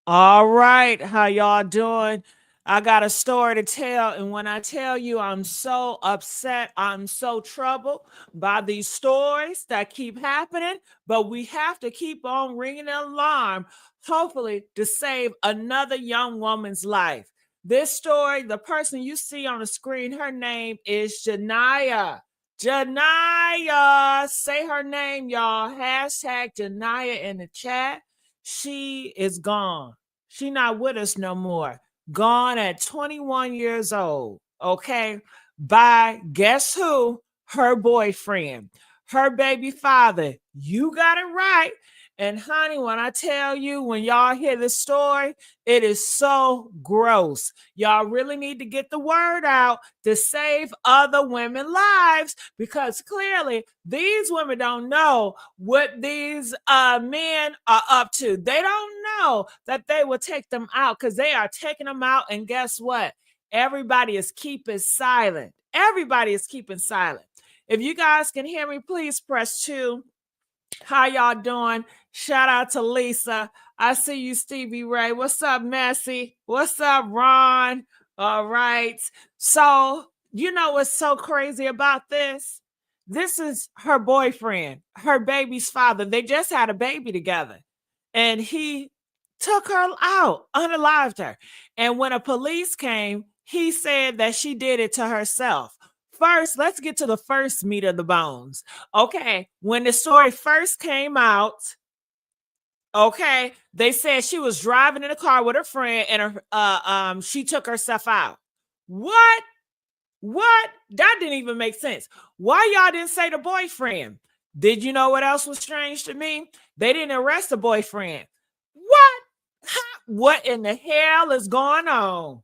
All right, how y'all doing? I got a story to tell, and when I tell you I'm so upset, I'm so troubled by these stories that keep happening, but we have to keep on ringing the alarm, hopefully to save another young woman's life. This story, the person you see on the screen, her name is Janiah. Janiah, say her name, y'all. Hashtag Janiah in the chat. She is gone. She not with us no more. Gone at 21 years old. Okay. By guess who? Her boyfriend. Her baby father. You got it right. And honey, when I tell you, when y'all hear this story, it is so gross. Y'all really need to get the word out to save other women's lives because clearly these women don't know what these men are up to. They don't know that they will take them out because they are taking them out. And guess what? Everybody is keeping silent. Everybody is keeping silent. If you guys can hear me, please press 2. How y'all doing? Shout out to Lisa. I see you, Stevie Ray. What's up, Messi? What's up, Ron? All right. So, you know what's so crazy about this? This is her boyfriend, her baby's father. They just had a baby together. And he took her out, unalived her. And when a police came, he said that she did it to herself. First, let's get to the first meat of the bones. Okay, when the story first came out, okay, they said she was driving in a car with her friend and she took herself out. What? What? That didn't even make sense. Why y'all didn't say the boyfriend? Did you know what else was strange to me? They didn't arrest the boyfriend. What? What in the hell is going on?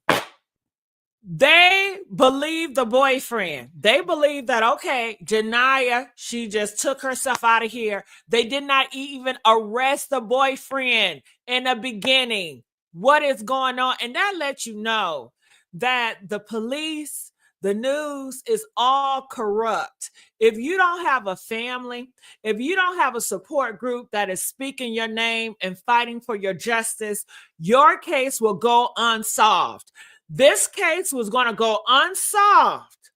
They believe the boyfriend. They believe that, okay, Janiah, she just took herself out of here. They did not even arrest the boyfriend in the beginning. What is going on? And that lets you know that the police, the news is all corrupt. If you don't have a family, if you don't have a support group that is speaking your name and fighting for your justice, your case will go unsolved. This case was going to go unsolved.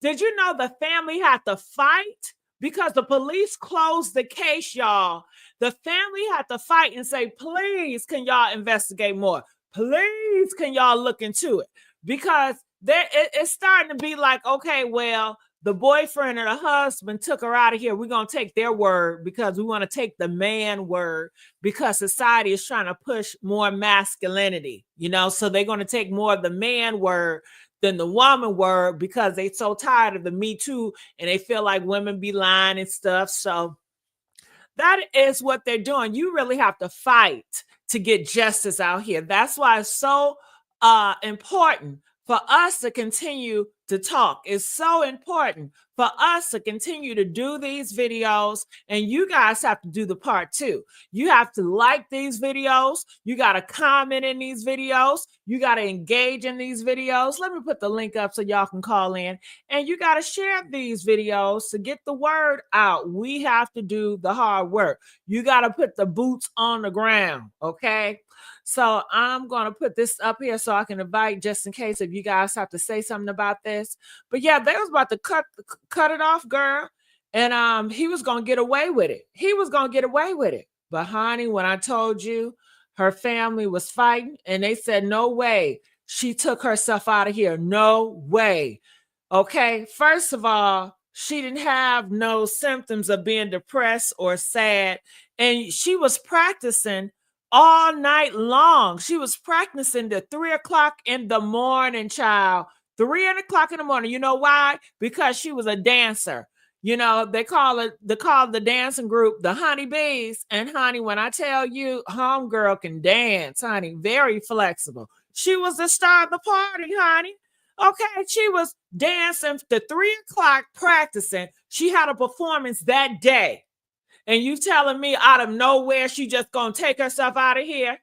Did you know the family had to fight? Because the police closed the case, y'all. The family had to fight and say, please, can y'all investigate more? Please, can y'all look into it? Because it's starting to be like, okay, well, the boyfriend or the husband took her out of here. We're going to take their word because we want to take the man word because society is trying to push more masculinity, so they're going to take more of the man word than the woman word because they so tired of the Me Too and they feel like women be lying and stuff. So that is what they're doing. You really have to fight to get justice out here. That's why it's so important for us to continue to talk. It's so important for us to continue to do these videos, and you guys have to do the part too. You have to like these videos. You got to comment in these videos. You got to engage in these videos. Let me put the link up so y'all can call in, and you got to share these videos to get the word out. We have to do the hard work. You got to put the boots on the ground, okay? So I'm going to put this up here so I can invite just in case if you guys have to say something about this. But yeah, they was about to cut it off, girl. And he was going to get away with it. He was going to get away with it. But honey, when I told you her family was fighting and they said, no way, she took herself out of here. No way. Okay. First of all, she didn't have no symptoms of being depressed or sad. And she was practicing all night long. She was practicing to 3:00 in the morning, child. 3:00 in the morning. You know why? Because she was a dancer. They call the dancing group the Honey Bees. And honey, when I tell you, homegirl can dance, honey, very flexible. She was the star of the party, honey. Okay, she was dancing to 3:00 practicing. She had a performance that day. And you telling me out of nowhere she just gonna take herself out of here?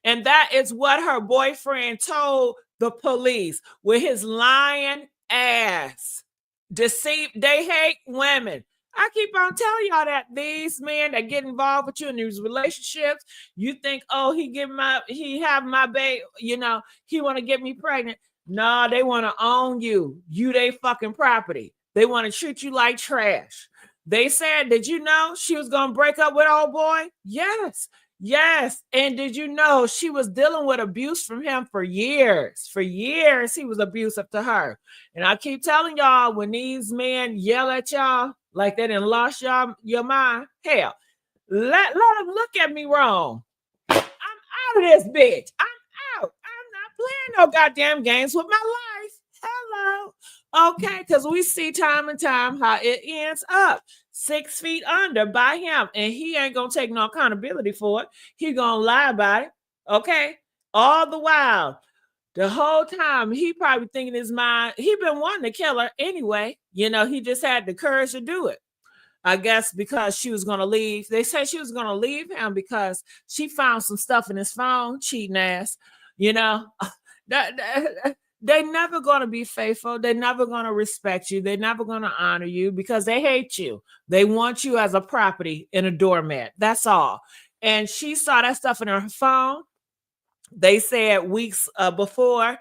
And that is what her boyfriend told the police with his lying ass. Deceit, they hate women. I keep on telling y'all that these men that get involved with you in these relationships, you think, oh, he have my baby, you know, he want to get me pregnant. No, they want to own you. You they fucking property. They want to treat you like trash. They said, did you know she was gonna break up with old boy? Yes. Yes. And did you know she was dealing with abuse from him for years? For years, he was abusive to her. And I keep telling y'all, when these men yell at y'all like they done lost y'all your mind, hell, let them look at me wrong. I'm out of this bitch. I'm out. I'm not playing no goddamn games with my life. Hello. Okay, because we see time and time how it ends up 6 feet under by him, and he ain't gonna take no accountability for it. He gonna lie about it. Okay, all the while, the whole time he probably thinking in his mind he been wanting to kill her anyway. You know, he just had the courage to do it. I guess because she was gonna leave. They said she was gonna leave him because she found some stuff in his phone, cheating ass. You know, they're never gonna be faithful. They're never gonna respect you. They're never gonna honor you because they hate you. They want you as a property and a doormat. That's all. And she saw that stuff in her phone. They said weeks before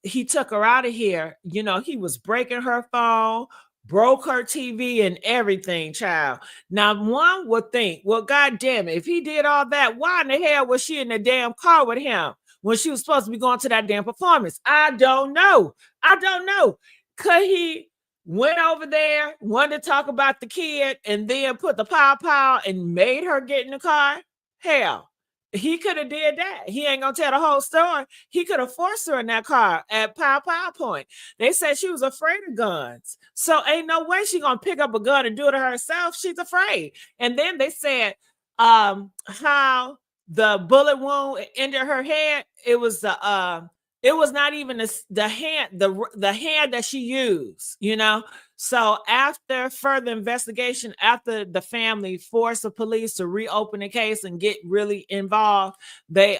he took her out of here, you know, he was breaking her phone, broke her TV and everything, child. Now, one would think, well, God damn it, if he did all that, why in the hell was she in the damn car with him when she was supposed to be going to that damn performance? I don't know. I don't know. Could he went over there, wanted to talk about the kid, and then put the pow and made her get in the car? Hell, he could have did that. He ain't gonna tell the whole story. He could have forced her in that car at pow point. They said she was afraid of guns. So ain't no way she gonna pick up a gun and do it herself. She's afraid. And then they said how the bullet wound into her head, it was not even the hand that she used, you know. So after further investigation, after the family forced the police to reopen the case and get really involved, they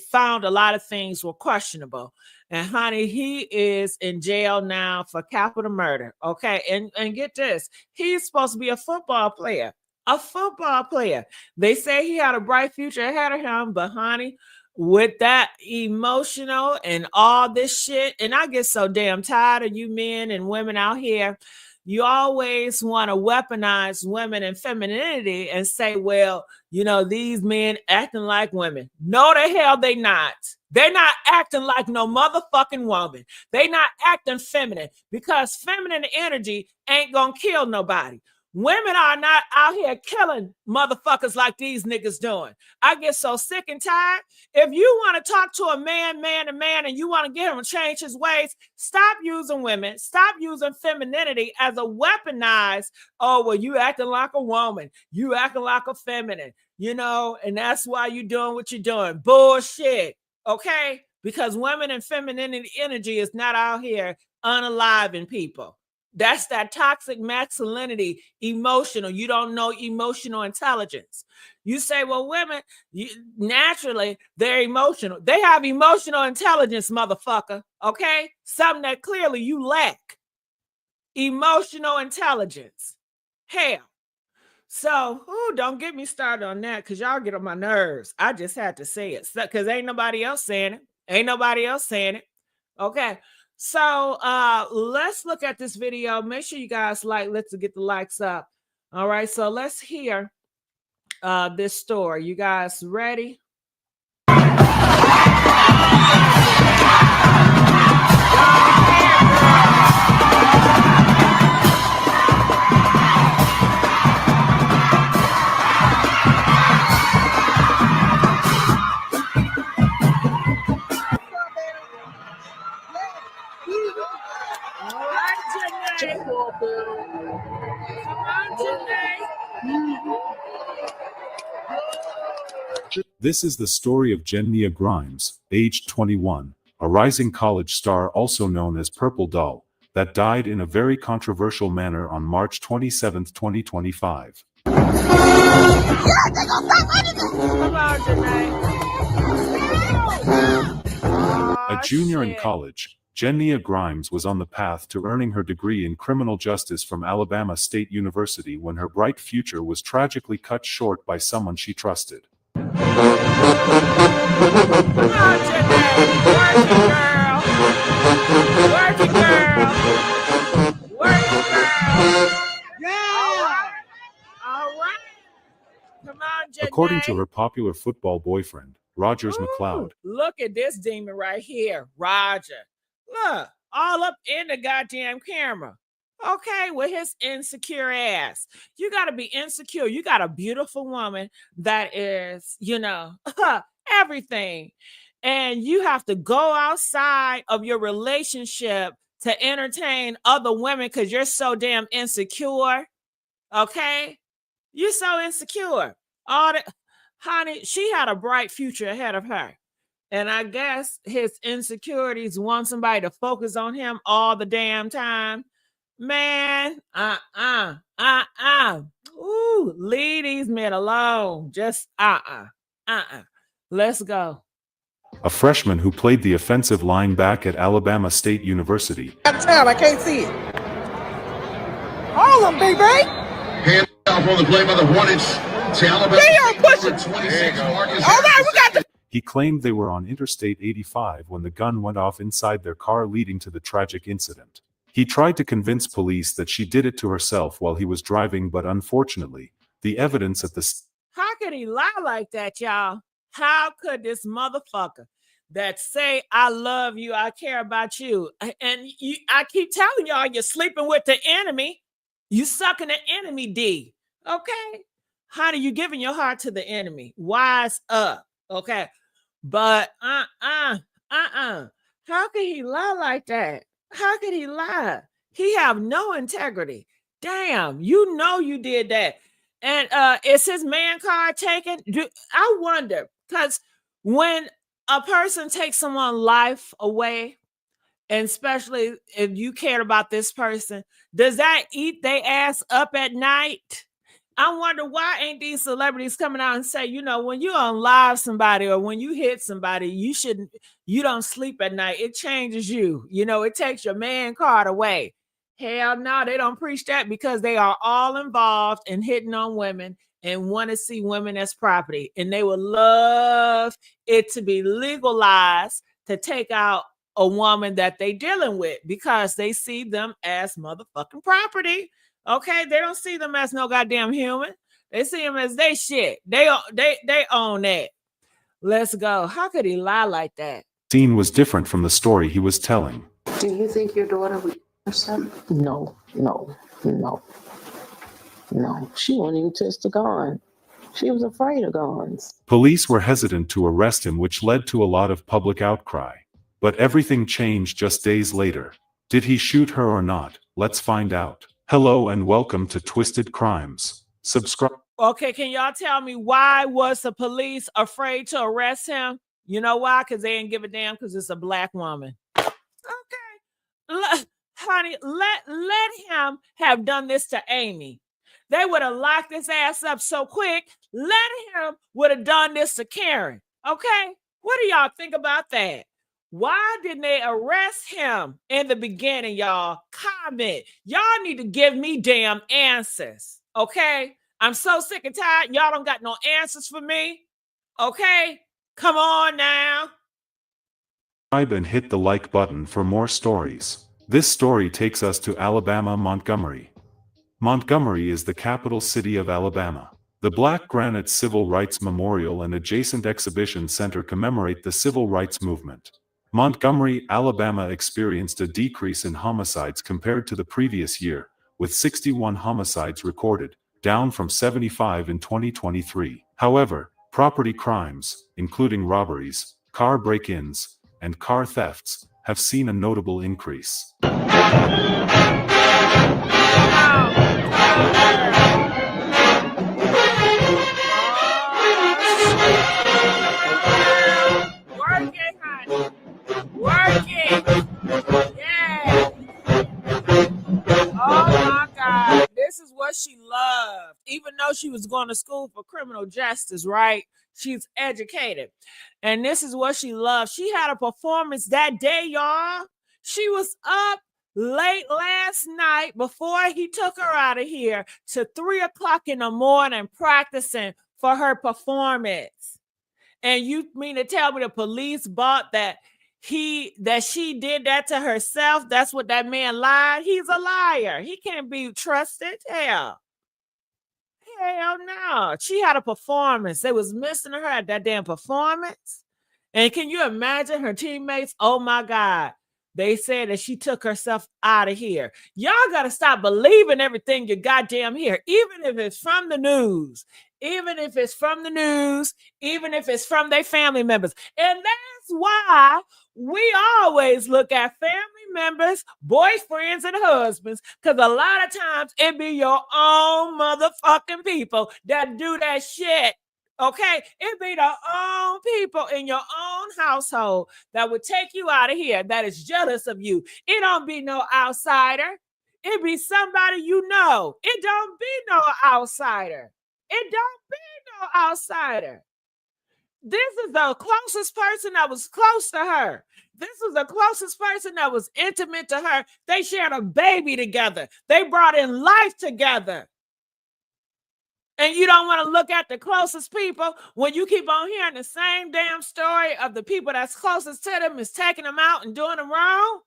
found a lot of things were questionable. And honey, he is in jail now for capital murder. Okay, and get this, he's supposed to be a football player. A football player. They say he had a bright future ahead of him, but honey, with that emotional and all this shit, and I get so damn tired of you men and women out here. You always want to weaponize women and femininity and say, well, you know, these men acting like women. No, the hell they not. They're not acting like no motherfucking woman. They not acting feminine because feminine energy ain't gonna kill nobody. Women are not out here killing motherfuckers like these niggas doing. I get so sick and tired. If you want to talk to a man, and you want to get him to change his ways, stop using women. Stop using femininity as a weaponized, oh, well, you acting like a woman. You acting like a feminine, you know, and that's why you doing what you're doing. Bullshit, okay? Because women and femininity energy is not out here unaliving people. That's that toxic masculinity, emotional. You don't know emotional intelligence. You say, well, women, naturally, they're emotional. They have emotional intelligence, motherfucker, okay? Something that clearly you lack. Emotional intelligence. Hell. So, don't get me started on that because y'all get on my nerves. I just had to say it because ain't nobody else saying it. Ain't nobody else saying it. Okay. So let's look at this video. Make sure you guys let's get the likes up. All right, so let's hear this story. You guys ready? This is the story of Janiah Grimes, aged 21, a rising college star also known as Purple Doll, that died in a very controversial manner on March 27, 2025. A junior in college, Janiah Grimes was on the path to earning her degree in criminal justice from Alabama State University when her bright future was tragically cut short by someone she trusted. Come on, Janae. Work it, girl. Work it, girl. Work it, girl. Yeah. All right. Come on, Janae. According to her popular football boyfriend, Rogers McLeod. Look at this demon right here, Roger. Look, all up in the goddamn camera. Okay, with his insecure ass. You got to be insecure. You got a beautiful woman that is, everything. And you have to go outside of your relationship to entertain other women because you're so damn insecure. Okay? You're so insecure. Honey, she had a bright future ahead of her. And I guess his insecurities want somebody to focus on him all the damn time. Man, Ooh, leave these men alone. Just Let's go. A freshman who played the offensive line back at Alabama State University. Town, I can't see it. All of them, baby. Hand off on the play by the Hornets. To Alabama. They are pushing. 26. All right, we got the. He claimed they were on Interstate 85 when the gun went off inside their car, leading to the tragic incident. He tried to convince police that she did it to herself while he was driving, but unfortunately, the evidence at the... How could he lie like that, y'all? How could this motherfucker that say, I love you, I care about you, and I keep telling y'all, you're sleeping with the enemy, you sucking the enemy D, okay? Honey, you giving your heart to the enemy. Wise up, okay? But how could he lie like that? How could he lie? He have no integrity. Damn, you did that. And is his man card taken? I wonder, because when a person takes someone's life away, and especially if you care about this person, does that eat their ass up at night? I wonder why ain't these celebrities coming out and say, when you unalive somebody or when you hit somebody, you don't sleep at night. It changes you. It takes your man card away. Hell no, they don't preach that because they are all involved in hitting on women and want to see women as property. And they would love it to be legalized to take out a woman that they dealing with because they see them as motherfucking property. Okay, they don't see them as no goddamn human. They see them as they shit. They own that. Let's go. How could he lie like that? Scene was different from the story he was telling. Do you think your daughter would or something? No. She wouldn't even touch the gun. She was afraid of guns. Police were hesitant to arrest him, which led to a lot of public outcry. But everything changed just days later. Did he shoot her or not? Let's find out. Hello and welcome to Twisted Crimes. Subscribe. Okay, can y'all tell me why was the police afraid to arrest him? You know why? Because they didn't give a damn because it's a black woman. Okay. Honey, let him have done this to Amy. They would have locked his ass up so quick. Let him would have done this to Karen. Okay? What do y'all think about that? Why didn't they arrest him in the beginning, y'all? Comment. Y'all need to give me damn answers, okay? I'm so sick and tired. Y'all don't got no answers for me, okay? Come on now. Subscribe and hit the like button for more stories. This story takes us to Alabama, Montgomery. Montgomery is the capital city of Alabama. The Black Granite Civil Rights Memorial and adjacent exhibition center commemorate the civil rights movement. Montgomery, Alabama experienced a decrease in homicides compared to the previous year, with 61 homicides recorded, down from 75 in 2023. However, property crimes, including robberies, car break-ins, and car thefts, have seen a notable increase. Working. Yeah. Oh my God. This is what she loved. Even though she was going to school for criminal justice, right? She's educated. And this is what she loved. She had a performance that day, y'all. She was up late last night before he took her out of here to 3 o'clock in the morning practicing for her performance. And you mean to tell me the police bought that she did that to herself? That's what that man lied. He's a liar. He can't be trusted. Hell no. She had a performance. They was missing her at that damn performance. And can you imagine her teammates? Oh my God. They said that she took herself out of here. Y'all got to stop believing everything you goddamn hear, even if it's from the news, even if it's from their family members. And that's why we always look at family members, boyfriends, and husbands, because a lot of times it be your own motherfucking people that do that shit. Okay, it be the own people in your own household that would take you out of here that is jealous of you. It don't be no outsider. It be somebody you know. It don't be no outsider. It don't be no outsider. This is the closest person that was close to her. This was the closest person that was intimate to her. They shared a baby together. They brought in life together. And you don't want to look at the closest people when you keep on hearing the same damn story of the people that's closest to them is taking them out and doing them wrong.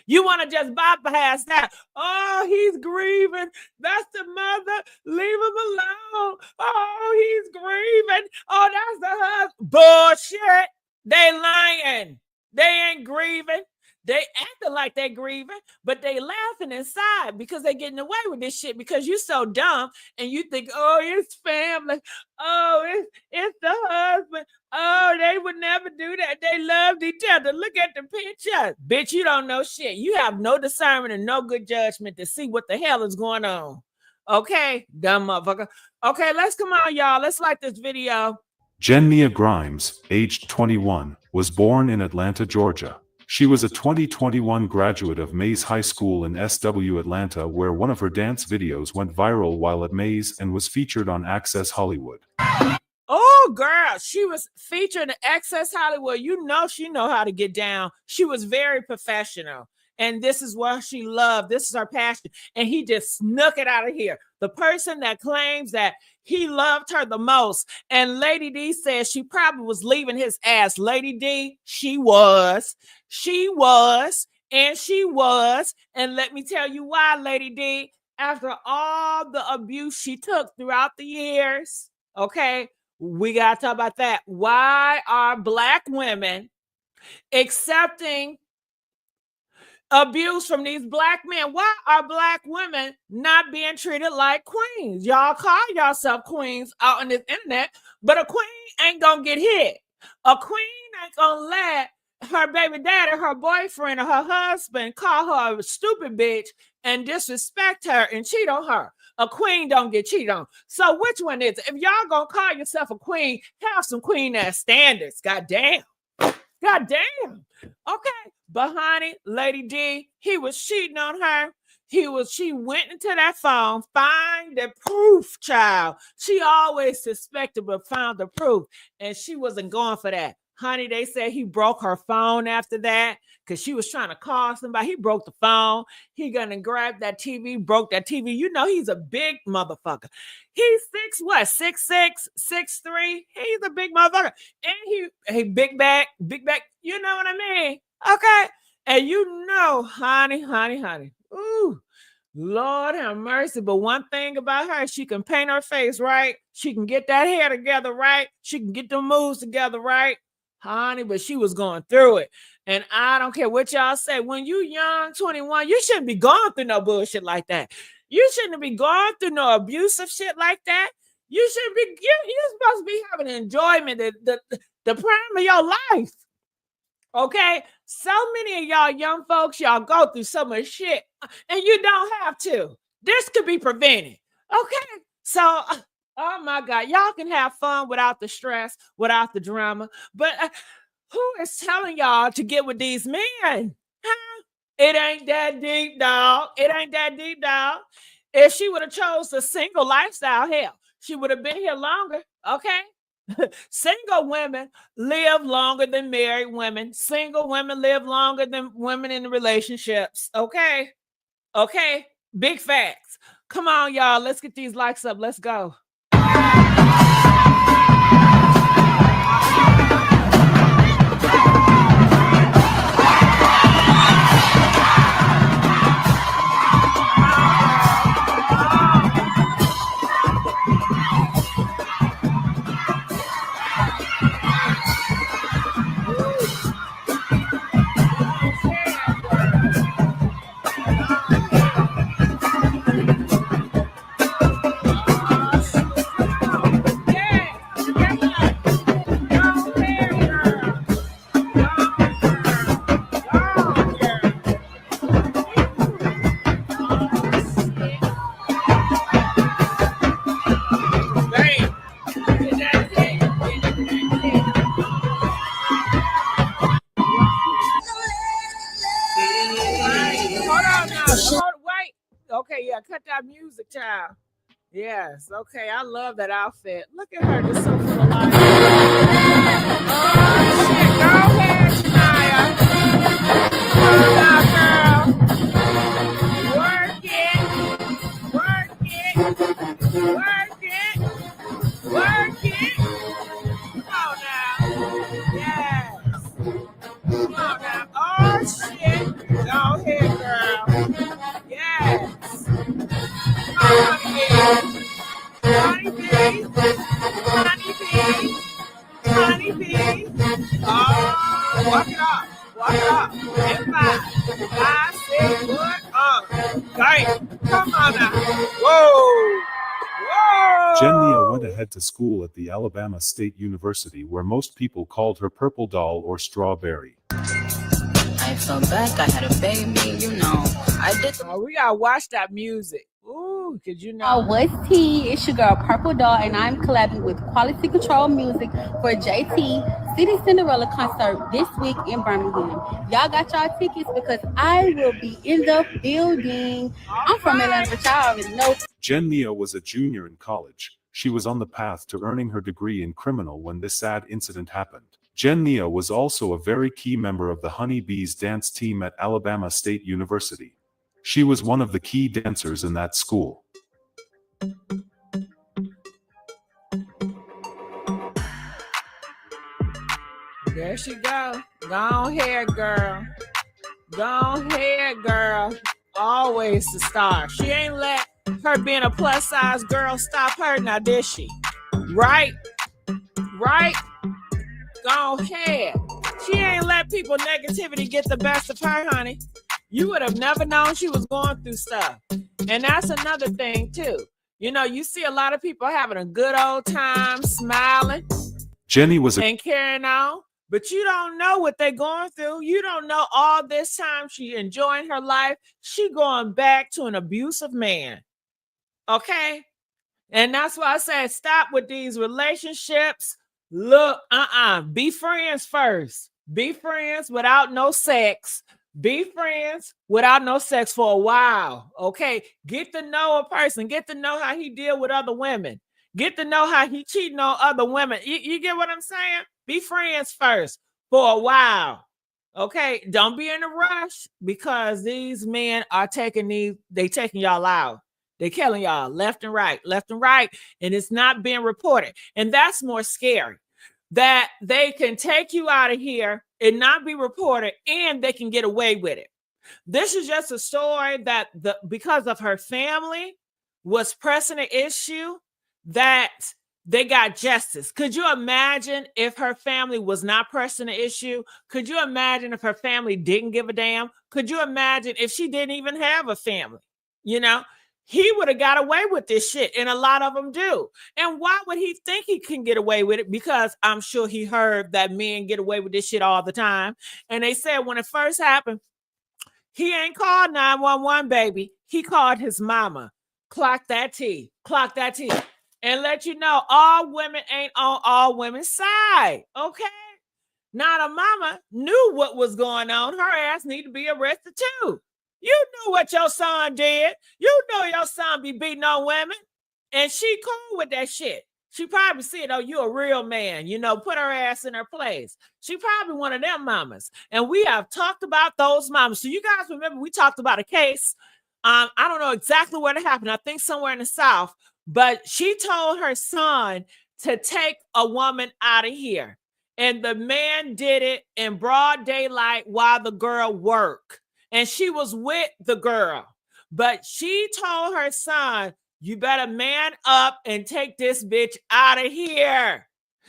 You want to just bypass that. Oh, he's grieving. That's the mother. Leave him alone. Oh, he's grieving. Oh, that's the husband. Bullshit. They lying. They ain't grieving. They acting like they're grieving, but they laughing inside because they're getting away with this shit because you're so dumb and you think, oh, it's family. Oh, it's the husband. Oh, they would never do that. They loved each other. Look at the picture. Bitch, you don't know shit. You have no discernment and no good judgment to see what the hell is going on. Okay, dumb motherfucker. Okay, let's come on, y'all. Let's like this video. Janiah Grimes, aged 21, was born in Atlanta, Georgia. She was a 2021 graduate of Mays High School in SW Atlanta, where one of her dance videos went viral while at Mays and was featured on Access Hollywood. Oh, girl, she was featured in Access Hollywood. You know she know how to get down. She was very professional. And this is what she loved. This is her passion. And he just snuck it out of here. The person that claims that he loved her the most. And Lady D says she probably was leaving his ass. Lady D, she was. And let me tell you why, Lady D. After all the abuse she took throughout the years, okay, we got to talk about that. Why are Black women accepting abuse from these Black men? Why are Black women not being treated like queens? Y'all call yourself queens out on this internet, but a queen ain't gonna get hit. A queen ain't gonna let her baby daddy, her boyfriend, or her husband call her a stupid bitch and disrespect her and cheat on her. A queen don't get cheated on. So which one is it? If y'all gonna call yourself a queen, have some queen ass standards. Goddamn. Okay. But honey, Lady D, he was cheating on her. She went into that phone, find the proof, child. She always suspected but found the proof. And she wasn't going for that. Honey, they said he broke her phone after that because she was trying to call somebody. He broke the phone. He gonna grab that TV, broke that TV. You know he's a big motherfucker. He's 6'6", 6'3". He's a big motherfucker. And he big back. You know what I mean? Okay. And you know, honey. Ooh, Lord have mercy. But one thing about her, she can paint her face right. She can get that hair together right. She can get the moves together right. Honey, but she was going through it. And I don't care what y'all say. When you young, 21, you shouldn't be going through no bullshit like that. You shouldn't be going through no abusive shit like that. You should be, you're supposed to be having enjoyment, the prime of your life. Okay? So many of y'all young folks, y'all go through so much shit, and you don't have to. This could be prevented. Okay? So, oh my God, y'all can have fun without the stress, without the drama. But who is telling y'all to get with these men? Huh? It ain't that deep, dog. If she would have chose the single lifestyle, hell, she would have been here longer. Okay? Single women live longer than married women. Single women live longer than women in relationships. Okay. Okay. Big facts. Come on, y'all. Let's get these likes up. Let's go. Okay, yeah, cut that music, child. Yes, okay, I love that outfit. Look at her, just so full of life. Oh, shit, go ahead, Janiah. Come on, girl. Work it, work it, work it, work it. Come on now. Yes. Come on now. Oh, shit. Go ahead, girl. Yes. Honey bee. Honey bee. Honey bee. Oh, walk it up. Walk it up. And 5, 6, what? Dang. Come on now. Whoa. Whoa. Janiah went ahead to school at the Alabama State University, where most people called her Purple Doll or Strawberry. I fell back, I had a baby, you know. I did. We gotta watch that music. Ooh, cause you know. What's T? It's your girl Purple Doll, and I'm collabing with Quality Control Music for JT City Cinderella concert this week in Birmingham. Y'all got y'all tickets because I will be in the building. I'm from Atlanta, but y'all already know. Janiah was a junior in college. She was on the path to earning her degree in criminal when this sad incident happened. Janiah was also a very key member of the Honey Bees dance team at Alabama State University. She was one of the key dancers in that school. There she go. Go ahead, girl. Go ahead, girl. Always the star. She ain't let her being a plus size girl stop her now, did she? Right? Right? Go ahead. She ain't let people negativity get the best of her, honey. You would have never known she was going through stuff. And that's another thing, too. You know, you see a lot of people having a good old time, smiling. Jenny was and carrying on. But you don't know what they're going through. You don't know all this time she enjoying her life. She going back to an abusive man. Okay? And that's why I said stop with these relationships. Look, be friends first. Be friends without no sex. Be friends without no sex for a while. Okay? Get to know a person. Get to know how he deal with other women. Get to know how he cheating on other women. You get what I'm saying? Be friends first for a while. Okay? Don't be in a rush because these men are taking y'all out. They're killing y'all left and right. And it's not being reported. And that's more scary. That they can take you out of here and not be reported and they can get away with it. This is just a story that because of her family was pressing an issue that they got justice. Could you imagine if her family was not pressing the issue? Could you imagine if her family didn't give a damn? Could you imagine if she didn't even have a family? You know, he would have got away with this shit, and a lot of them do. And why would he think he can get away with it? Because I'm sure he heard that men get away with this shit all the time. And they said when it first happened, he ain't called 911, baby. He called his mama. Clock that T. And let you know all women ain't on all women's side. Okay? Now the mama knew what was going on. Her ass need to be arrested too. You knew what your son did. You know your son be beating on women. And she cool with that shit. She probably said, oh, you're a real man, put her ass in her place. She probably one of them mamas. And we have talked about those mamas. So you guys remember we talked about a case. I don't know exactly where it happened. I think somewhere in the South. But she told her son to take a woman out of here. And the man did it in broad daylight while the girl worked. And she was with the girl. But she told her son, you better man up and take this bitch out of here.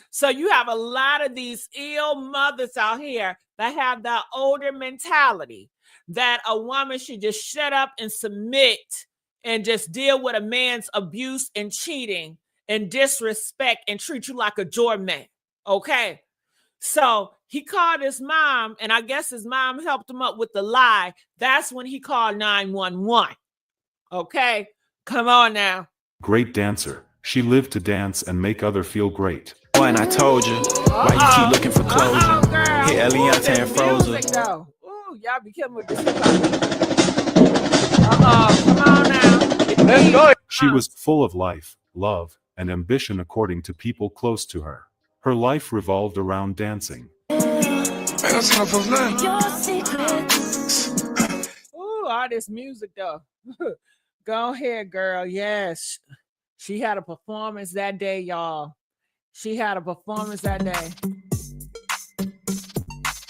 So you have a lot of these ill mothers out here that have that older mentality that a woman should just shut up and submit and just deal with a man's abuse and cheating and disrespect and treat you like a doormat. Okay? So he called his mom, and I guess his mom helped him up with the lie. That's when he called 911. Okay? Come on now. Great dancer. She lived to dance and make other feel great. Boy, and I told you, why you keep looking for closure? Hit Eliante and Frozen. Ooh, y'all be killing with this. Come on now. Let's go. She was full of life, love, and ambition according to people close to her. Her life revolved around dancing. Ooh, all this music though. Go ahead, girl. Yes. She had a performance that day, y'all. She had a performance that day.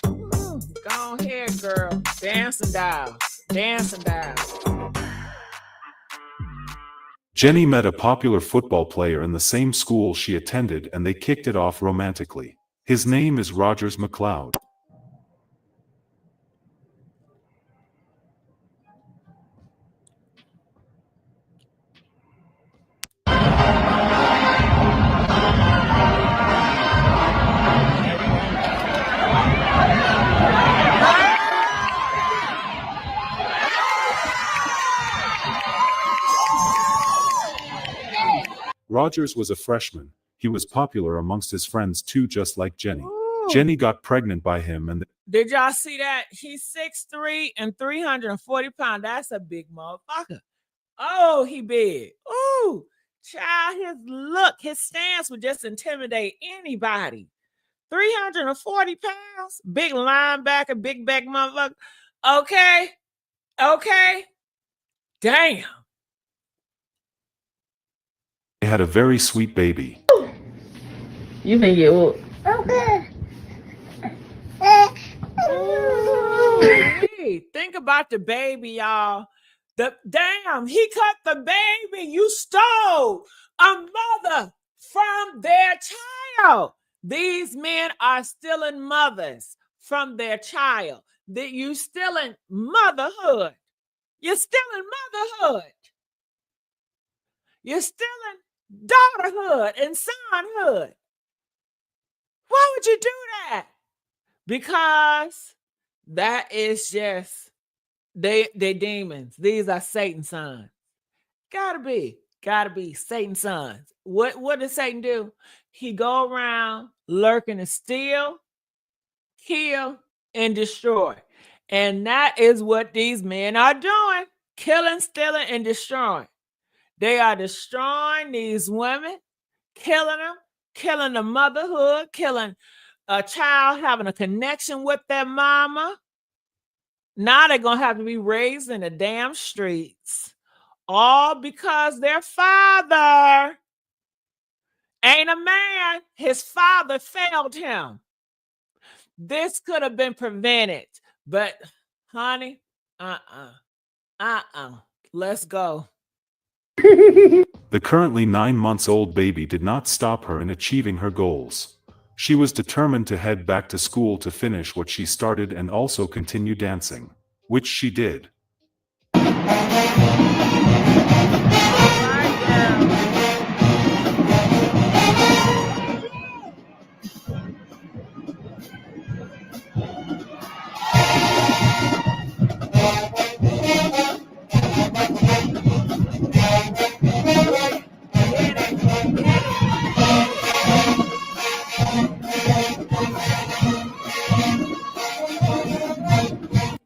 Ooh, go ahead, girl. Dance and dial. Dance and dial. Jenny met a popular football player in the same school she attended and they kicked it off romantically. His name is Rogers McLeod. Rogers was a freshman. He was popular amongst his friends too, just like Jenny. Ooh. Jenny got pregnant by him and did y'all see that? He's 6'3" and 340 pounds. That's a big motherfucker. Oh, he big. Ooh, child, his look, his stance would just intimidate anybody. 340 pounds, big linebacker, big back motherfucker. Okay. Damn. they had a very sweet baby. You been get whooped. Ooh, think about the baby, y'all. Damn, he cut the baby. You stole a mother from their child. These men are stealing mothers from their child. That you stealing motherhood. You're stealing motherhood. You're stealing daughterhood and sonhood. Why would you do that? Because that is just they demons. These are Satan's sons. Gotta be Satan's sons. What does Satan do? He go around lurking to steal, kill, and destroy. And that is what these men are doing. Killing, stealing, and destroying. They are destroying these women, killing them, killing the motherhood, killing a child having a connection with their mama. Now they're going to have to be raised in the damn streets. All because their father ain't a man. His father failed him. This could have been prevented. But, honey, let's go. The currently 9-month-old baby did not stop her in achieving her goals. She was determined to head back to school to finish what she started and also continue dancing, which she did.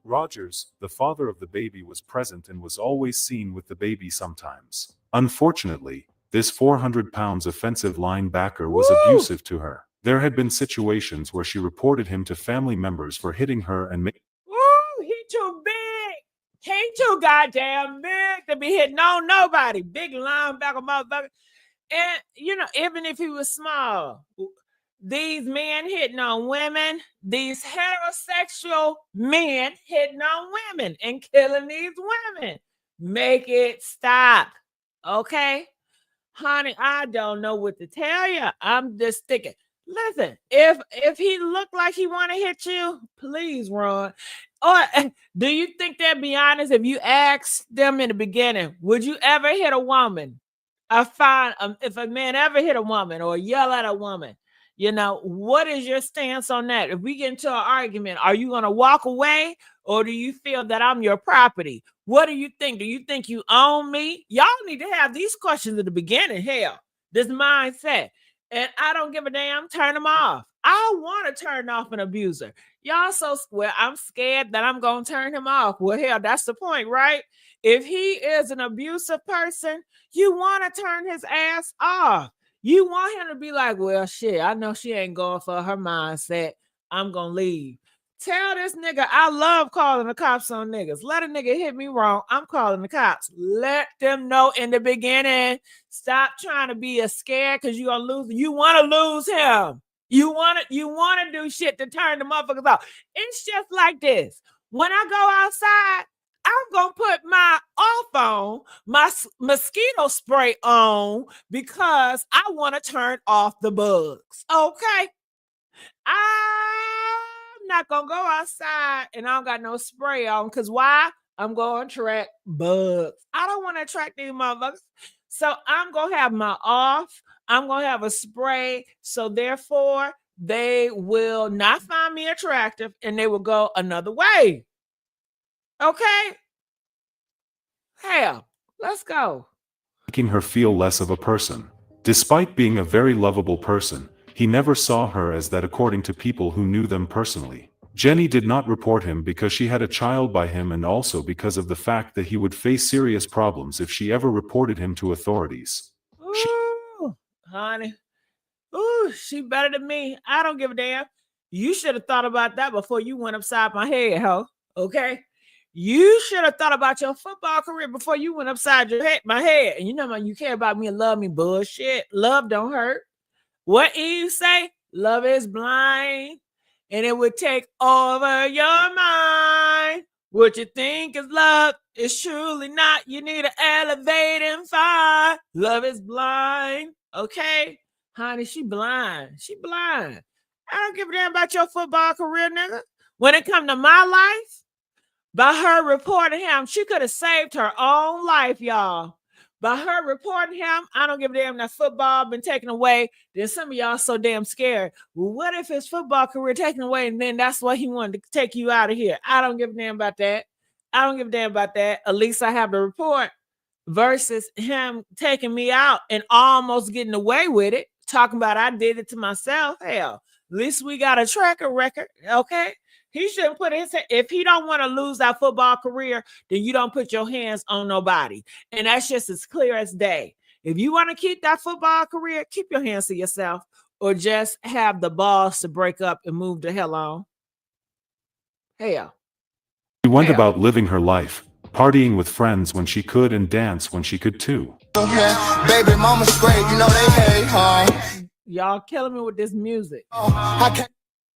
Rogers, the father of the baby, was present and was always seen with the baby sometimes. Unfortunately, This 400-pound offensive linebacker was Woo! abusive to her. There had been situations where she reported him to family members for hitting her and Woo! He too big. He too goddamn big to be hitting on nobody. Big linebacker motherfucker. And, you know, even if he was small, these men hitting on women, these heterosexual men hitting on women and killing these women. Make it stop. Okay? Honey, I don't know what to tell you. I'm just thinking. Listen, if he looked like he want to hit you, please run. Or do you think they'd be honest if you asked them in the beginning, would you ever hit a woman? If a man ever hit a woman or yell at a woman, you know, what is your stance on that? If we get into an argument, are you going to walk away or do you feel that I'm your property? What do you think? Do you think you own me? Y'all need to have these questions at the beginning. Hell, this mindset. And I don't give a damn. Turn them off. I want to turn off an abuser. Y'all so square. I'm scared that I'm going to turn him off. Well, hell, that's the point, right? If he is an abusive person, you want to turn his ass off. You want him to be like, well, shit, I know she ain't going for her mindset. I'm going to leave. Tell this nigga, I love calling the cops on niggas. Let a nigga hit me wrong. I'm calling the cops. Let them know in the beginning. Stop trying to be a scared because you're going to lose. You want to lose him. You want to do shit to turn the motherfuckers off. It's just like this. When I go outside, I'm going to put my off on, my mosquito spray on because I want to turn off the bugs. Okay? I'm not going to go outside and I don't got no spray on because why? I'm going to attract bugs. I don't want to attract these motherfuckers. So I'm going to have my off. I'm going to have a spray. So therefore, they will not find me attractive and they will go another way. Okay? Hell, let's go. making her feel less of a person. Despite being a very lovable person, he never saw her as that according to people who knew them personally. Jenny did not report him because she had a child by him and also because of the fact that he would face serious problems if she ever reported him to authorities. Ooh, honey. Ooh, she better than me. I don't give a damn. You should have thought about that before you went upside my head, ho. Okay? You should have thought about your football career before you went upside my head. And you know, man, you care about me and love me. Bullshit. Love don't hurt. What Eve say? Love is blind. And it would take over your mind. What you think is love is truly not. You need to elevate and find. Love is blind. Okay? Honey, she blind. She blind. I don't give a damn about your football career, nigga. When it come to my life, by her reporting him, she could have saved her own life, y'all. By her reporting him, I don't give a damn that football been taken away. Then some of y'all so damn scared. Well, what if his football career taken away and then that's why he wanted to take you out of here? I don't give a damn about that. I don't give a damn about that. At least I have the report versus him taking me out and almost getting away with it. Talking about I did it to myself. Hell, at least we got a tracker record, okay? He shouldn't put his, if he don't want to lose that football career, then you don't put your hands on nobody. And that's just as clear as day. If you want to keep that football career, keep your hands to yourself or just have the balls to break up and move the hell on. Hell. She went about living her life, partying with friends when she could and dance when she could too. Baby mama's great, you know they hate her. Y'all killing me with this music.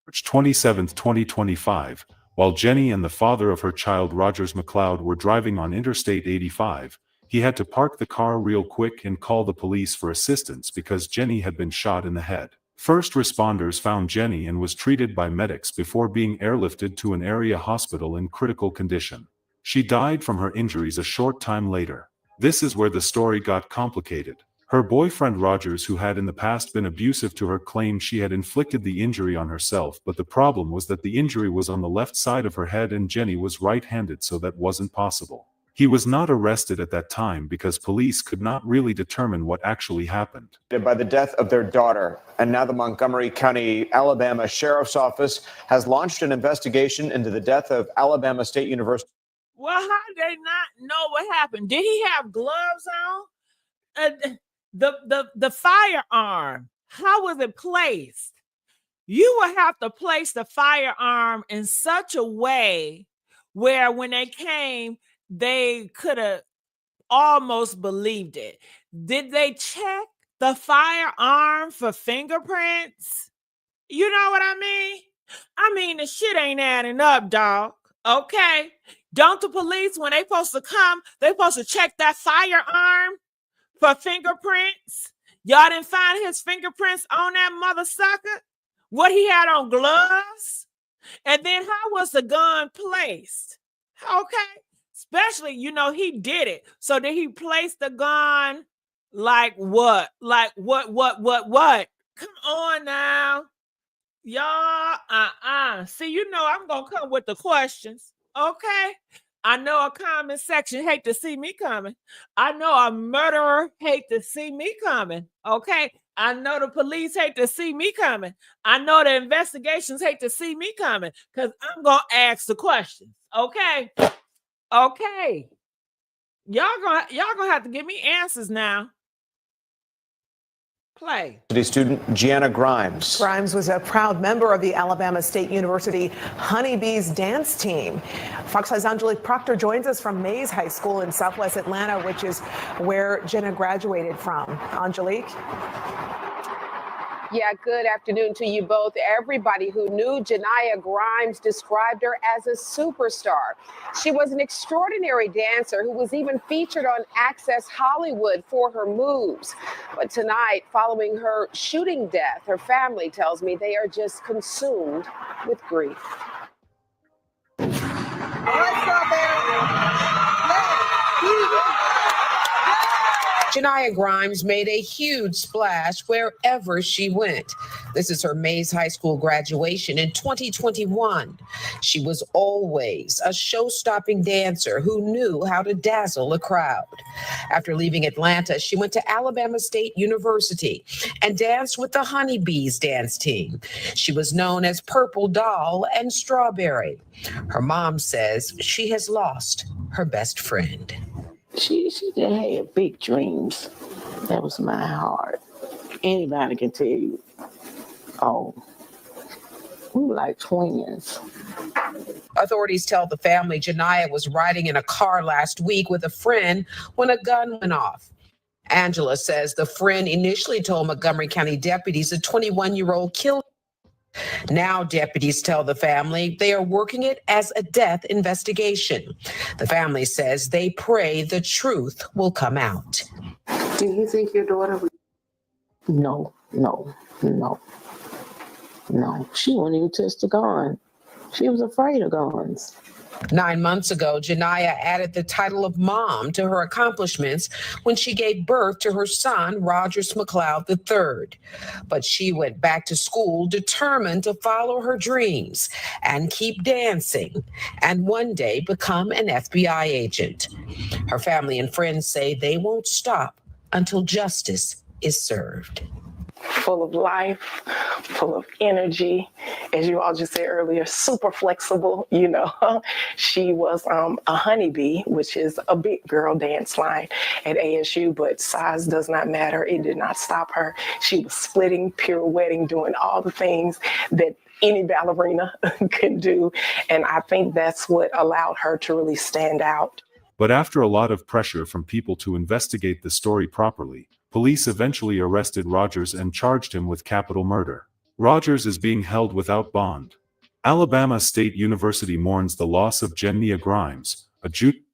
March 27, 2025, while Jenny and the father of her child Rogers McLeod were driving on Interstate 85, he had to park the car real quick and call the police for assistance because Jenny had been shot in the head. First responders found Jenny and was treated by medics before being airlifted to an area hospital in critical condition. She died from her injuries a short time later. This is where the story got complicated. Her boyfriend Rogers, who had in the past been abusive to her, claimed she had inflicted the injury on herself, but the problem was that the injury was on the left side of her head and Jenny was right-handed, so that wasn't possible. He was not arrested at that time because police could not really determine what actually happened. By the death of their daughter, and now the Montgomery County, Alabama Sheriff's Office has launched an investigation into the death of Alabama State University. Well, how did they not know what happened? Did he have gloves on? the firearm, how was it placed? You would have to place the firearm in such a way where when they came, they could have almost believed it. Did they check the firearm for fingerprints? You know what I mean? I mean, the shit ain't adding up, dog. Okay? Don't the police, when they supposed to come, they supposed to check that firearm for fingerprints? Y'all didn't find his fingerprints on that mother sucker? What he had on gloves? And then how was the gun placed? Okay? Especially, he did it. So did he place the gun like what? Like what? Come on now. Y'all, see, I'm going to come with the questions. Okay? I know a comment section hate to see me coming. I know a murderer hate to see me coming. Okay? I know the police hate to see me coming. I know the investigations hate to see me coming because I'm going to ask the questions. Okay? Okay. Y'all gonna have to give me answers now. Play. Student Janiah Grimes. Grimes was a proud member of the Alabama State University Honeybees dance team. Fox 5's Angelique Proctor joins us from Mays High School in Southwest Atlanta, which is where Jenna graduated from. Angelique? Yeah, good afternoon to you both. Everybody who knew Janiah Grimes described her as a superstar. She was an extraordinary dancer who was even featured on Access Hollywood for her moves. But tonight, following her shooting death, her family tells me they are just consumed with grief. Janiah Grimes made a huge splash wherever she went. This is her Mays High School graduation in 2021. She was always a show-stopping dancer who knew how to dazzle a crowd. After leaving Atlanta, she went to Alabama State University and danced with the Honeybees dance team. She was known as Purple Doll and Strawberry. Her mom says she has lost her best friend. She just had big dreams. That was my heart. Anybody can tell you, we were like twins. Authorities tell the family Janiah was riding in a car last week with a friend when a gun went off. Angela says the friend initially told Montgomery County deputies a 21-year-old killed. Now deputies tell the family they are working it as a death investigation. The family says they pray the truth will come out. Do you think your daughter would? No. She wouldn't even touch the gun. She was afraid of guns. 9 months ago, Janiah added the title of mom to her accomplishments when she gave birth to her son, Rogers McLeod III. But she went back to school determined to follow her dreams and keep dancing and one day become an FBI agent. Her family and friends say they won't stop until justice is served. Full of life, full of energy, as you all just said earlier, super flexible. She was a honeybee, which is a big girl dance line at ASU, but size does not matter. It did not stop her. She was splitting, pirouetting, doing all the things that any ballerina can do. And I think that's what allowed her to really stand out. But after a lot of pressure from people to investigate the story properly, police eventually arrested Rogers and charged him with capital murder. Rogers is being held without bond. Alabama State University mourns the loss of Janiah Grimes, a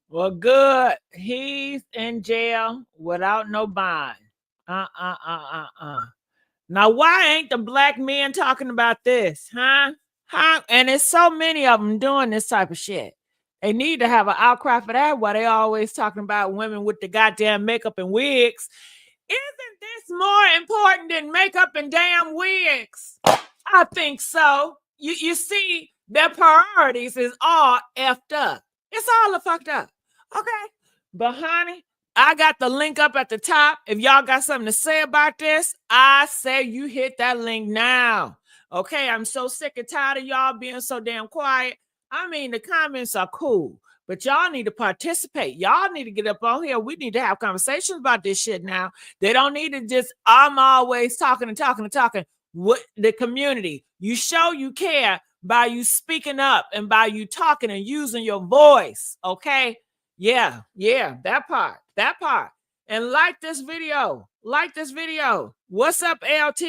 Well, good. He's in jail without no bond. Now, why ain't the black men talking about this, huh? And there's so many of them doing this type of shit. They need to have an outcry for that. Why they always talking about women with the goddamn makeup and wigs. Isn't this more important than makeup and damn wigs? I think so. You see, their priorities is all effed up. It's all fucked up. Okay? But honey, I got the link up at the top. If y'all got something to say about this, I say you hit that link now. Okay? I'm so sick and tired of y'all being so damn quiet. I mean, the comments are cool, but y'all need to participate. Y'all need to get up on here. We need to have conversations about this shit now. They don't need to just, I'm always talking and talking and talking. What the community, you show you care by you speaking up and by you talking and using your voice. Okay. Yeah. That part. And like this video. What's up, LT?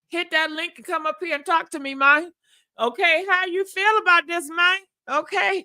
Hit that link and come up here and talk to me, man. Okay. How you feel about this, man? Okay.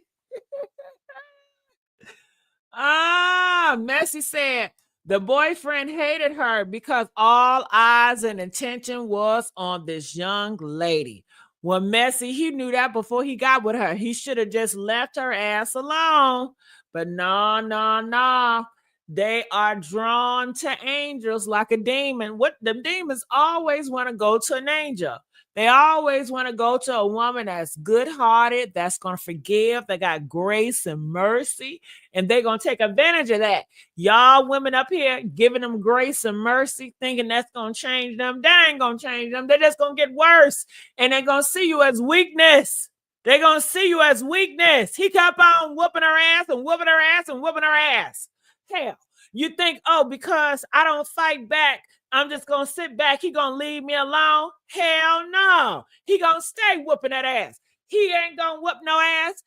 Messi said the boyfriend hated her because all eyes and attention was on this young lady. Well, Messi, he knew that before he got with her. He should have just left her ass alone. But no. They are drawn to angels like a demon. What the demons always want to go to an angel. They always want to go to a woman that's good-hearted, that's going to forgive, that got grace and mercy, and they're going to take advantage of that. Y'all women up here giving them grace and mercy, thinking that's going to change them. That ain't going to change them. They're just going to get worse, and they're going to see you as weakness. They're going to see you as weakness. He kept on whooping her ass and whooping her ass and whooping her ass. Hell, you think, oh, because I don't fight back, I'm just going to sit back. He going to leave me alone? Hell no. He going to stay whooping that ass. He ain't going to whoop no ass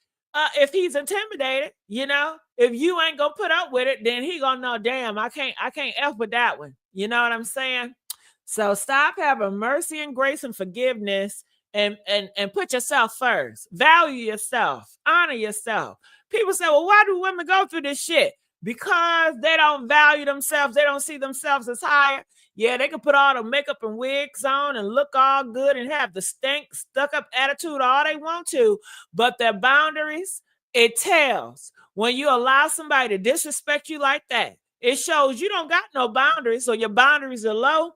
if he's intimidated, you know. If you ain't going to put up with it, then he going to know, damn, I can't F with that one. You know what I'm saying? So stop having mercy and grace and forgiveness and put yourself first. Value yourself. Honor yourself. People say, well, why do women go through this shit? Because they don't value themselves. They don't see themselves as higher. Yeah, they can put all the makeup and wigs on and look all good and have the stuck up attitude all they want to, but their boundaries, it tells. When you allow somebody to disrespect you like that, it shows you don't got no boundaries, so your boundaries are low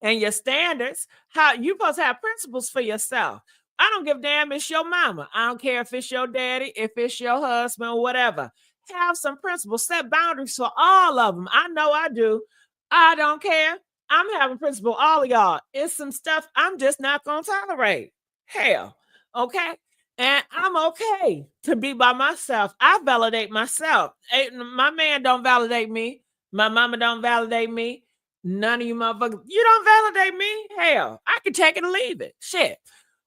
and your standards, how you supposed to have principles for yourself. I don't give a damn if it's your mama. I don't care if it's your daddy, if it's your husband, whatever. Have some principles, set boundaries for all of them. I know I do. I don't care. I'm having principle, all of y'all. It's some stuff I'm just not going to tolerate. Hell, okay? And I'm okay to be by myself. I validate myself. My man don't validate me. My mama don't validate me. None of you motherfuckers. You don't validate me? Hell, I can take it or leave it. Shit.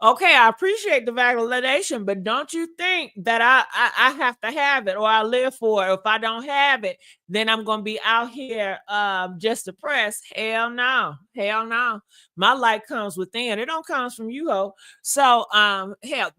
Okay, I appreciate the validation, but don't you think that I have to have it or I live for it? If I don't have it, then I'm going to be out here just depressed. Hell no. My light comes within. It don't come from you, ho. So, hell,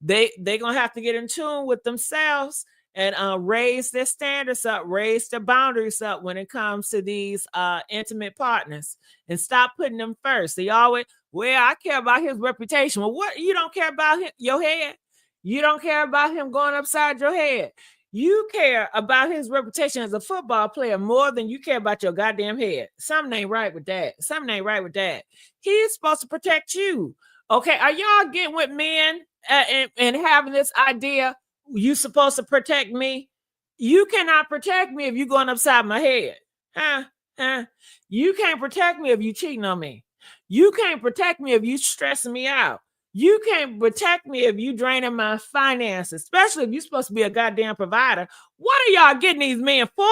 they going to have to get in tune with themselves and raise their standards up, raise their boundaries up when it comes to these intimate partners and stop putting them first. They always, well, I care about his reputation. Well, what? You don't care about your head? You don't care about him going upside your head. You care about his reputation as a football player more than you care about your goddamn head. Something ain't right with that. He's supposed to protect you. Okay, are y'all getting with men and having this idea? You supposed to protect me? You cannot protect me if you going upside my head. You can't protect me if you cheating on me. You can't protect me if you stressing me out. You can't protect me if you draining my finances, especially if you're supposed to be a goddamn provider. What are y'all getting these men for?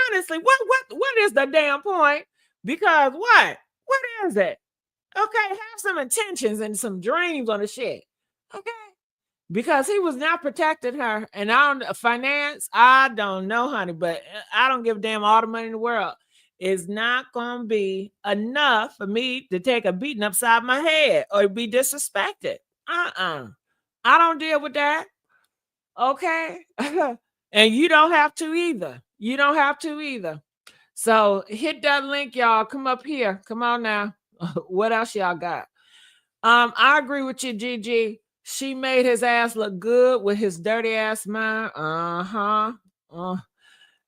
Honestly, what is the damn point? Because what is it? Okay, have some intentions and some dreams on the shit. Okay. Because he was not protecting her, and I don't know, honey, but I don't give a damn all the money in the world. It's not going to be enough for me to take a beating upside my head or be disrespected. I don't deal with that. Okay? And you don't have to either. So hit that link, y'all. Come up here. Come on now. What else y'all got? I agree with you, Gigi. She made his ass look good with his dirty ass mind.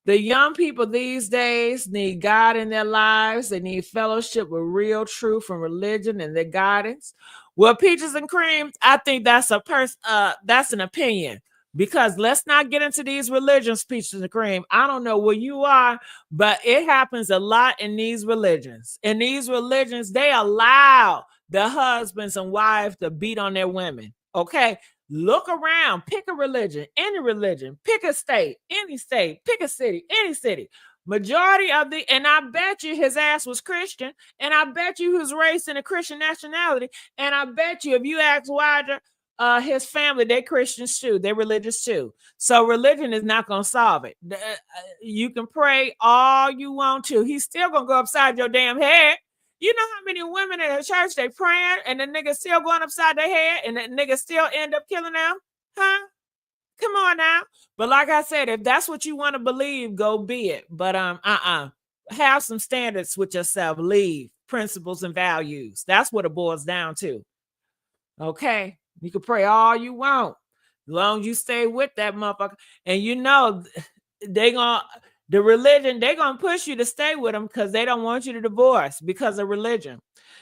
The young people these days need God in their lives. They need fellowship with real truth and religion and their guidance. Well, peaches and cream, I think that's that's an opinion. Because let's not get into these religions, peaches and cream. I don't know where you are, but it happens a lot in these religions. In these religions, they allow the husbands and wives to beat on their women. Okay. Look around, pick a religion, pick a state, any state, pick a city, any city. Majority of the, and I bet you his ass was Christian, and I bet you he was raised in a Christian nationality, and I bet you if you ask Roger, his family, they Christians too, they religious too. So religion is not gonna solve it. You can pray all you want to, he's still gonna go upside your damn head. You know how many women in the church they praying and the nigga still going upside their head and the nigga still end up killing them? Huh? Come on now. But like I said, if that's what you want to believe, go be it. But have some standards with yourself. Leave principles and values. That's what it boils down to. Okay. You can pray all you want, as long as you stay with that motherfucker. And you know the religion, they're gonna push you to stay with them because they don't want you to divorce because of religion.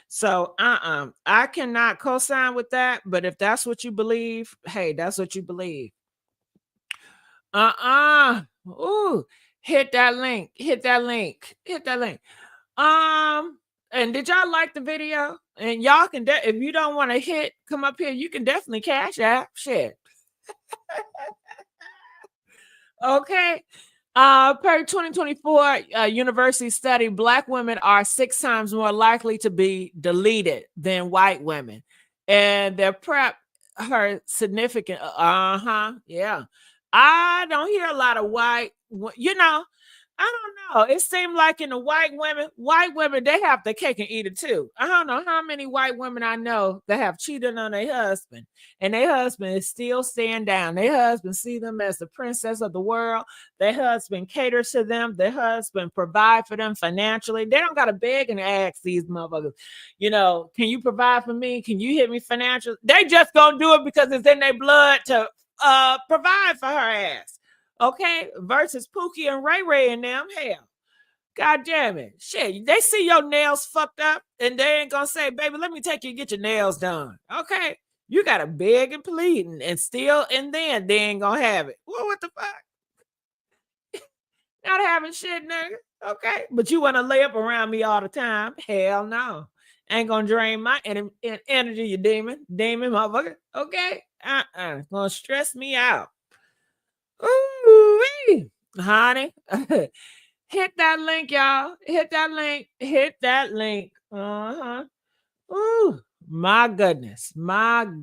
So I cannot co-sign with that. But if that's what you believe, hey, that's what you believe. Ooh, hit that link. And did y'all like the video? And y'all can, if you don't want to come up here, you can definitely cash out. Shit. Okay. Per 2024 university study, Black women are 6 times more likely to be deleted than white women. And their prep her significant. Yeah. I don't hear a lot of white, I don't know. It seemed like in the white women, they have the cake and eat it too. I don't know how many white women I know that have cheated on their husband, and their husband is still staying down. Their husband see them as the princess of the world. Their husband caters to them. Their husband provide for them financially. They don't got to beg and ask these motherfuckers, can you provide for me? Can you hit me financially? They just gonna do it because it's in their blood to provide for her ass. Okay, versus Pookie and Ray Ray and them. Hell, god damn it. Shit, they see your nails fucked up and they ain't gonna say, baby, let me take you and get your nails done. Okay, you gotta beg and plead and still, and then they ain't gonna have it. Well, what the fuck? Not having shit, nigga. Okay, but you wanna lay up around me all the time? Hell no. Ain't gonna drain my energy, you demon motherfucker. Okay, gonna stress me out. Ooh, honey. Hit that link, y'all. Hit that link. Ooh, my goodness. Ooh,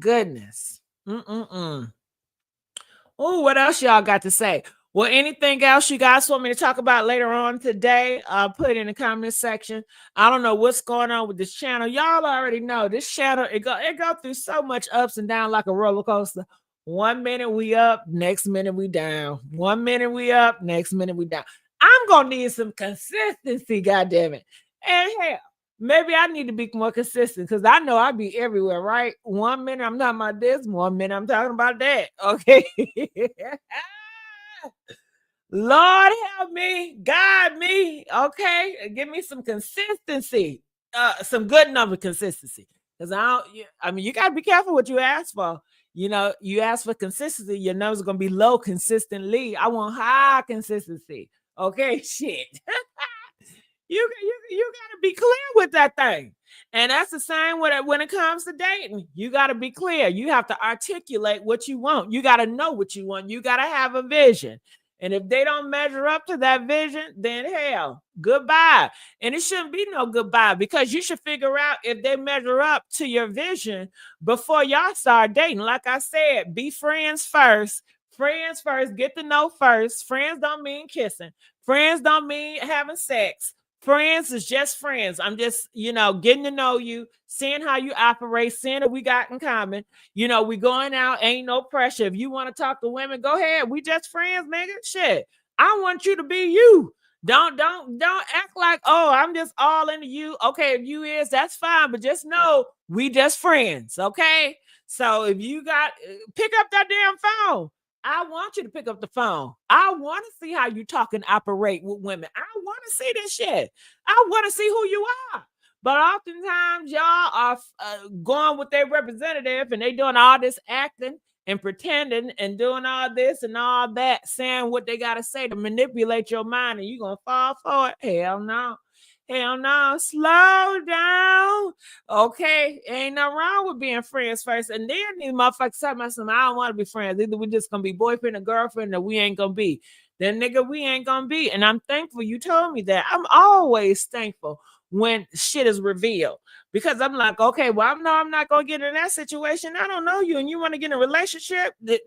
what else y'all got to say? Well, anything else you guys want me to talk about later on today, put it in the comment section. I don't know what's going on with this channel. Y'all already know this channel, it go through so much ups and downs like a roller coaster. 1 minute we up, next minute we down. 1 minute we up, next minute we down. I'm gonna need some consistency, goddammit. And hell, maybe I need to be more consistent because I know I be everywhere, right? 1 minute I'm talking about this, 1 minute I'm talking about that. Okay. Lord help me, guide me. Okay, give me some consistency, some good number consistency. Because you got to be careful what you ask for. You ask for consistency, your numbers are gonna be low consistently. I want high consistency. Okay, shit. You gotta be clear with that thing. And that's the same when it comes to dating. You gotta be clear. You have to articulate what you want. You gotta know what you want. You gotta have a vision. And if they don't measure up to that vision, then hell, goodbye. And it shouldn't be no goodbye, because you should figure out if they measure up to your vision before y'all start dating. Like I said, be friends first. Friends first, get to know first. Friends don't mean kissing. Friends don't mean having sex. Friends is just friends. I'm just, getting to know you, seeing how you operate, seeing what we got in common. We going out, ain't no pressure. If you want to talk to women, go ahead. We just friends, nigga. Shit. I want you to be you. Don't act like, oh, I'm just all into you. Okay, if you is, that's fine. But just know we just friends. Okay. So if you pick up that damn phone. I want you to pick up the phone. I want to see how you talk and operate with women. I want to see this shit. I want to see who you are. But oftentimes y'all are going with their representative and they doing all this acting and pretending and doing all this and all that, saying what they got to say to manipulate your mind, and you're going to fall for it. Hell no. Hell no, slow down. Okay, ain't nothing wrong with being friends first. And then these motherfuckers tell me something, I don't want to be friends. Either we just gonna be boyfriend and girlfriend, or we ain't gonna be. Then nigga, we ain't gonna be. And I'm thankful you told me that. I'm always thankful when shit is revealed. Because I'm like, okay, well, I'm not gonna get in that situation. I don't know you, and you want to get in a relationship. Do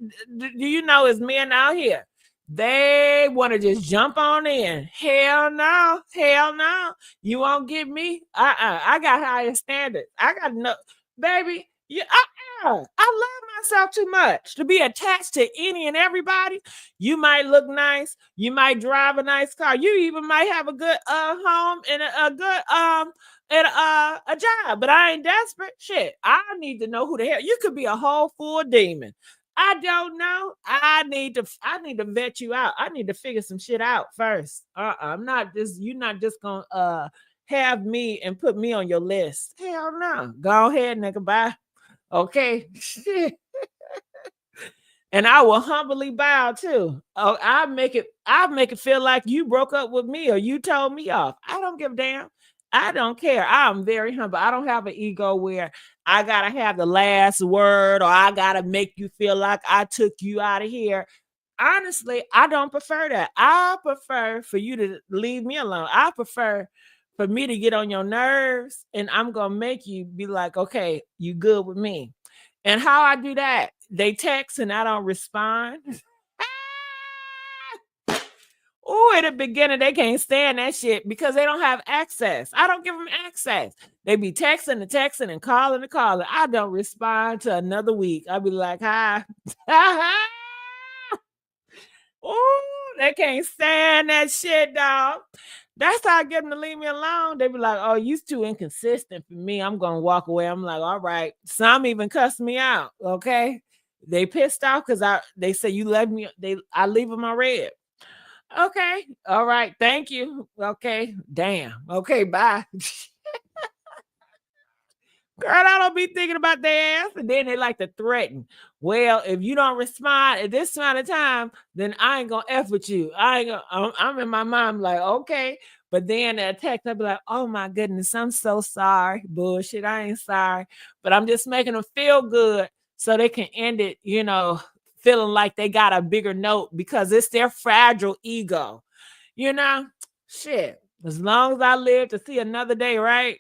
you know it's men out here? They want to just jump on in. Hell no, hell no. You won't get me. I got higher standards. I got no, baby. Yeah, I love myself too much to be attached to any and everybody. You might look nice. You might drive a nice car. You even might have a good home and a good and a job. But I ain't desperate. Shit, I need to know who the hell. You could be a whole full demon. I don't know. I need to vet you out. I need to figure some shit out first. I'm not just, you're not just gonna have me and put me on your list. Hell no. Go ahead, nigga. Bye. Okay. And I will humbly bow too. Oh, I make it feel like you broke up with me or you told me off. I don't give a damn. I don't care. I'm very humble. I don't have an ego where I gotta have the last word or I gotta make you feel like I took you out of here. Honestly, I don't prefer that. I prefer for you to leave me alone. I prefer for me to get on your nerves and I'm gonna make you be like, okay, you good with me. And how I do that, they text and I don't respond. Oh, at the beginning, they can't stand that shit because they don't have access. I don't give them access. They be texting and texting and calling and calling. I don't respond to another week. I'll be like, hi. Oh, they can't stand that shit, dog. That's how I get them to leave me alone. They be like, oh, you too inconsistent for me. I'm going to walk away. I'm like, all right. Some even cuss me out, okay? They pissed off because they say you left me. I leave them on red. Okay. All right. Thank you. Okay. Damn. Okay. Bye. Girl, I don't be thinking about their ass. And then they like to threaten. Well, if you don't respond at this amount of time, then I ain't gonna F with you. I'm in my mind like, okay. But then that text, I'll be like, oh my goodness, I'm so sorry. Bullshit. I ain't sorry. But I'm just making them feel good so they can end it, feeling like they got a bigger note because it's their fragile ego. Shit. As long as I live to see another day, right?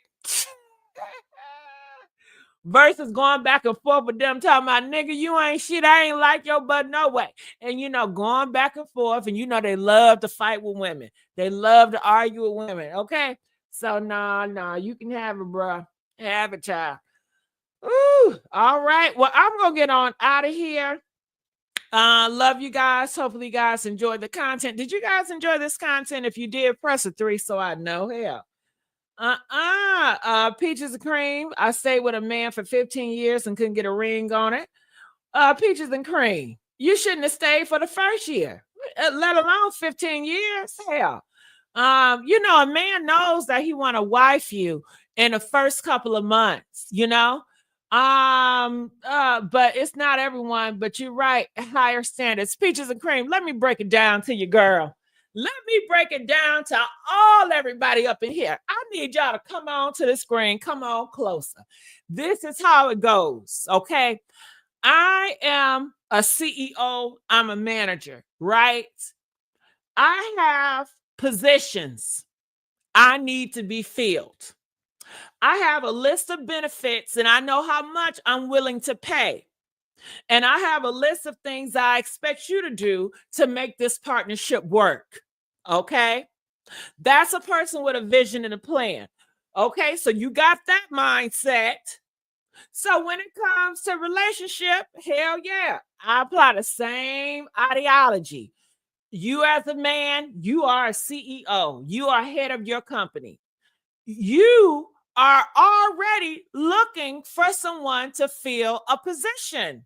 Versus going back and forth with them talking about, nigga, you ain't shit. I ain't like your butt no way. And, going back and forth. And, they love to fight with women. They love to argue with women. Okay. So, no, you can have it, bro. Have it, child. Ooh, all right. Well, I'm going to get on out of here. Love you guys. Hopefully you guys enjoyed the content. Did you guys enjoy this content? If you did, press a 3 so I know. Hell. Peaches and cream. I stayed with a man for 15 years and couldn't get a ring on it. Peaches and cream. You shouldn't have stayed for the first year, let alone 15 years. Hell. A man knows that he want to wife you in the first couple of months, but it's not everyone, but you're right. Higher standards. Peaches and cream. Let me break it down to you, girl. Let me break it down to everybody up in here. I need y'all to come on to the screen. Come on closer. This is how it goes, okay? I am a CEO. I'm a manager, right? I have positions I need to be filled. I have a list of benefits and I know how much I'm willing to pay. And I have a list of things I expect you to do to make this partnership work. Okay? That's a person with a vision and a plan. Okay? So you got that mindset. So when it comes to relationship, hell yeah, I apply the same ideology. You as a man, you are a CEO. You are head of your company. You are already looking for someone to fill a position.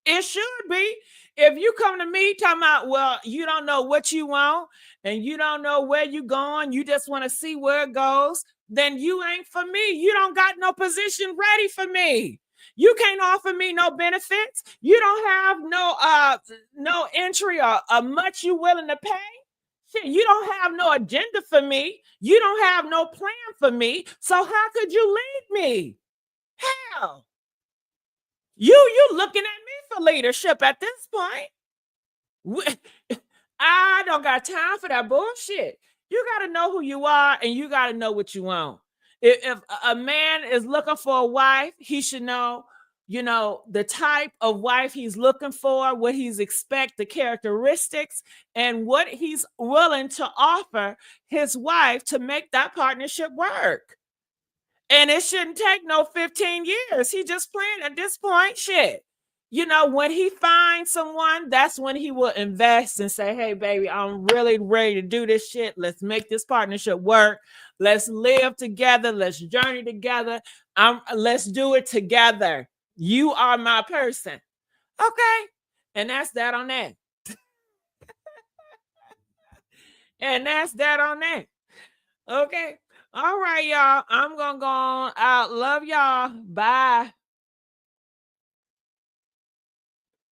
It should be. If you come to me talking about, well, you don't know what you want and you don't know where you're going, you just want to see where it goes, then you ain't for me. You don't got no position ready for me. You can't offer me no benefits. You don't have no entry or much you willing to pay. Shit, you don't have no agenda for me. You don't have no plan for me. So how could you lead me? Hell, you looking at me for leadership at this point. I don't got time for that bullshit. You got to know who you are and you got to know what you want. If a man is looking for a wife, he should know, the type of wife he's looking for, what he's expect, the characteristics, and what he's willing to offer his wife to make that partnership work. And it shouldn't take no 15 years. He just playing at this point, shit. When he finds someone, that's when he will invest and say, hey, baby, I'm really ready to do this shit. Let's make this partnership work. Let's live together. Let's journey together. Let's do it together. You are my person. Okay. And that's that on that. And that's that on that. Okay. All right, y'all. I'm going to go on out. Love y'all. Bye.